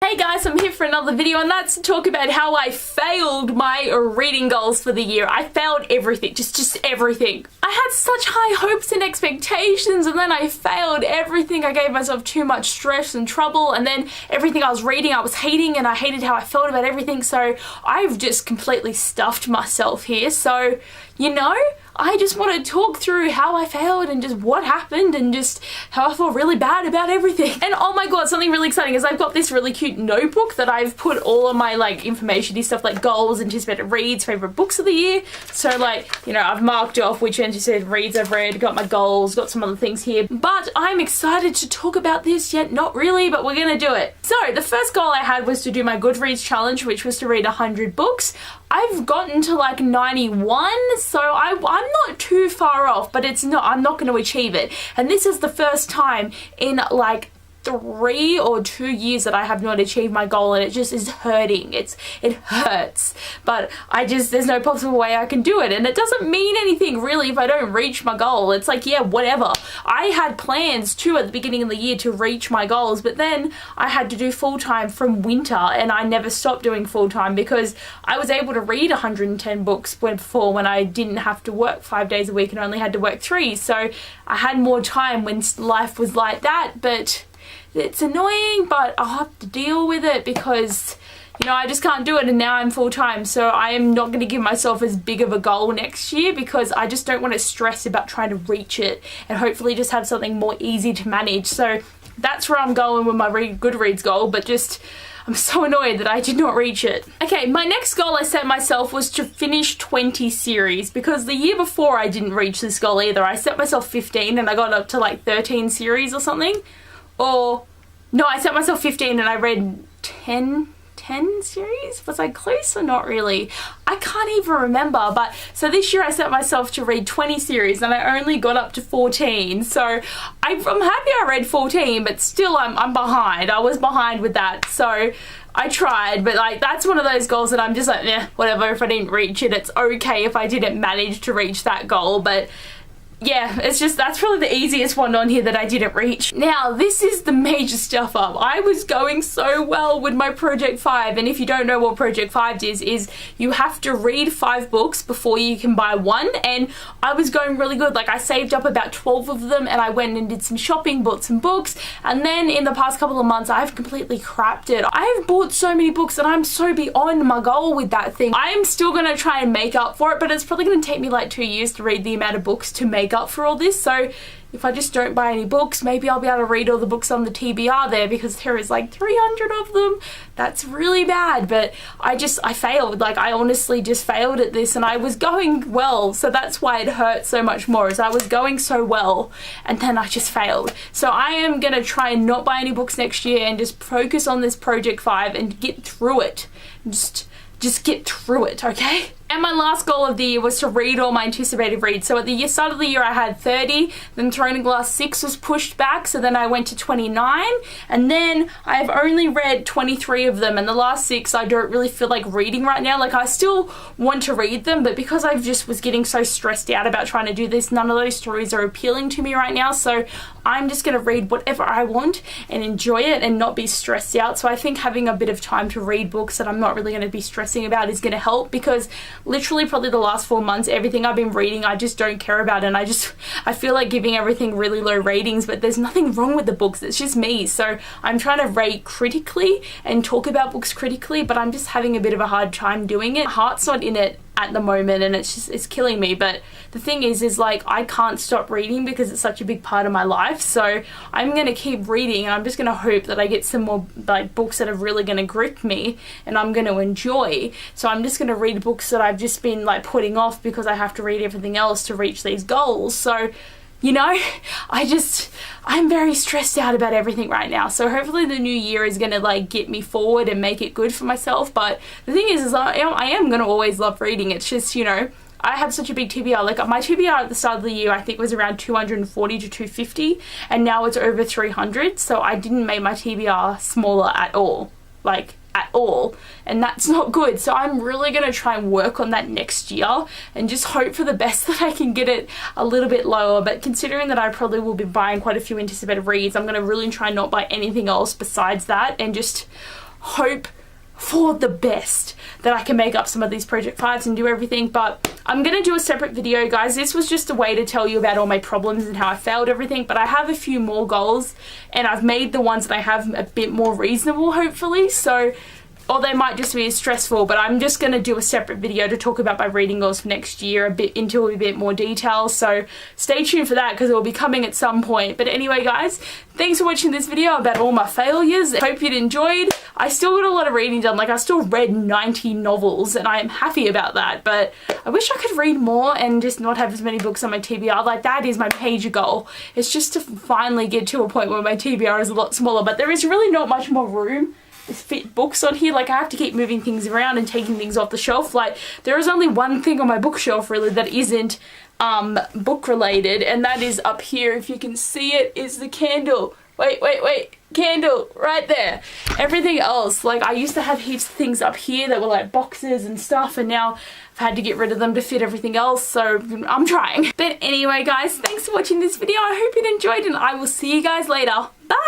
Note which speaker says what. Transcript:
Speaker 1: Hey guys, I'm here for another video, and that's to talk about how I failed my reading goals for the year. I failed everything, just everything. I had such high hopes and expectations, and then I failed everything. I gave myself too much stress and trouble, and then everything I was reading I was hating, and I hated how I felt about everything, so I've just completely stuffed myself here. So, you know, I just want to talk through how I failed and just what happened and just how I felt really bad about everything. And oh my god, something really exciting is I've got this really cute notebook that I've put all of my like information, stuff like goals, anticipated reads, favorite books of the year. So like, you know, I've marked off which anticipated reads I've read, got my goals, got some other things here. But I'm excited to talk about this, yet not really, but we're gonna do it. So the first goal I had was to do my Goodreads challenge, which was to read 100 books. I've gotten to like 91, so I'm not too far off, but I'm not going to achieve it. And this is the first time in like 3 or 2 years that I have not achieved my goal, and it just is hurting. It hurts, but there's no possible way I can do it, and it doesn't mean anything really if I don't reach my goal. It's like, yeah, whatever. I had plans too at the beginning of the year to reach my goals, but then I had to do full-time from winter, and I never stopped doing full-time because I was able to read 110 books before when I didn't have to work 5 days a week and only had to work 3, so I had more time when life was like that. But it's annoying, but I'll have to deal with it because, you know, I just can't do it, and now I'm full-time, so I am not going to give myself as big of a goal next year because I just don't want to stress about trying to reach it and hopefully just have something more easy to manage. So that's where I'm going with my Goodreads goal, but just I'm so annoyed that I did not reach it. Okay, my next goal I set myself was to finish 20 series because the year before I didn't reach this goal either. I set myself 15 and I got up to like 13 series or something. Or, no, I set myself 15 and I read 10 series? Was I close or not really? I can't even remember. But so this year I set myself to read 20 series and I only got up to 14. So I'm happy I read 14, but still I'm behind. I was behind with that. So I tried, but like that's one of those goals that I'm just like, eh, whatever, if I didn't reach it, it's okay if I didn't manage to reach that goal. But yeah, it's just, that's probably the easiest one on here that I didn't reach. Now, this is the major stuff up. I was going so well with my Project 5, and if you don't know what Project 5 is you have to read 5 books before you can buy one, and I was going really good. Like, I saved up about 12 of them, and I went and did some shopping, bought some books, and then in the past couple of months, I've completely crapped it. I've bought so many books, and I'm so beyond my goal with that thing. I am still gonna try and make up for it, but it's probably gonna take me like 2 years to read the amount of books to make up for all this. So if I just don't buy any books, maybe I'll be able to read all the books on the TBR there because there is like 300 of them. That's really bad, but I failed. Like, I honestly just failed at this, and I was going well, so that's why it hurt so much more, is I was going so well and then I just failed. So I am gonna try and not buy any books next year and just focus on this Project 5 and get through it. Just get through it, okay? And my last goal of the year was to read all my anticipated reads. So at the start of the year I had 30, then Throne and Glass 6 was pushed back, so then I went to 29, and then I've only read 23 of them, and the last 6 I don't really feel like reading right now. Like, I still want to read them, but because I just was getting so stressed out about trying to do this, none of those stories are appealing to me right now, so I'm just gonna read whatever I want and enjoy it and not be stressed out. So I think having a bit of time to read books that I'm not really gonna be stressing about is gonna help, because literally probably the last 4 months, everything I've been reading I just don't care about, and I feel like giving everything really low ratings, but there's nothing wrong with the books, it's just me. So I'm trying to rate critically and talk about books critically, but I'm just having a bit of a hard time doing it. My heart's not in it at the moment, and it's killing me. But the thing is like, I can't stop reading because it's such a big part of my life, so I'm gonna keep reading, and I'm just gonna hope that I get some more like books that are really gonna grip me and I'm gonna enjoy. So I'm just gonna read books that I've just been like putting off because I have to read everything else to reach these goals. So, you know, I'm very stressed out about everything right now. So hopefully the new year is gonna like get me forward and make it good for myself. But the thing is I am gonna always love reading. It's just, you know, I have such a big TBR. Like, my TBR at the start of the year I think was around 240 to 250, and now it's over 300. So I didn't make my TBR smaller at all. Like, at all, and that's not good. So I'm really gonna try and work on that next year and just hope for the best that I can get it a little bit lower. But considering that I probably will be buying quite a few anticipated reads, I'm gonna really try and not buy anything else besides that and just hope for the best that I can make up some of these project 5s and do everything. But I'm gonna do a separate video, guys. This was just a way to tell you about all my problems and how I failed everything, but I have a few more goals and I've made the ones that I have a bit more reasonable, hopefully. So, or they might just be as stressful, but I'm just going to do a separate video to talk about my reading goals for next year into a bit more detail. So stay tuned for that because it will be coming at some point. But anyway, guys, thanks for watching this video about all my failures. I hope you'd enjoyed. I still got a lot of reading done. Like, I still read 90 novels and I am happy about that, but I wish I could read more and just not have as many books on my TBR. Like, that is my major goal. It's just to finally get to a point where my TBR is a lot smaller, but there is really not much more room to fit books on here. Like, I have to keep moving things around and taking things off the shelf. Like, there is only one thing on my bookshelf really that isn't book related, and that is up here. If you can see it, is the candle. Wait, candle right there. Everything else, like, I used to have heaps of things up here that were like boxes and stuff, and now I've had to get rid of them to fit everything else, so I'm trying. But anyway, guys, thanks for watching this video. I hope you enjoyed, and I will see you guys later. Bye!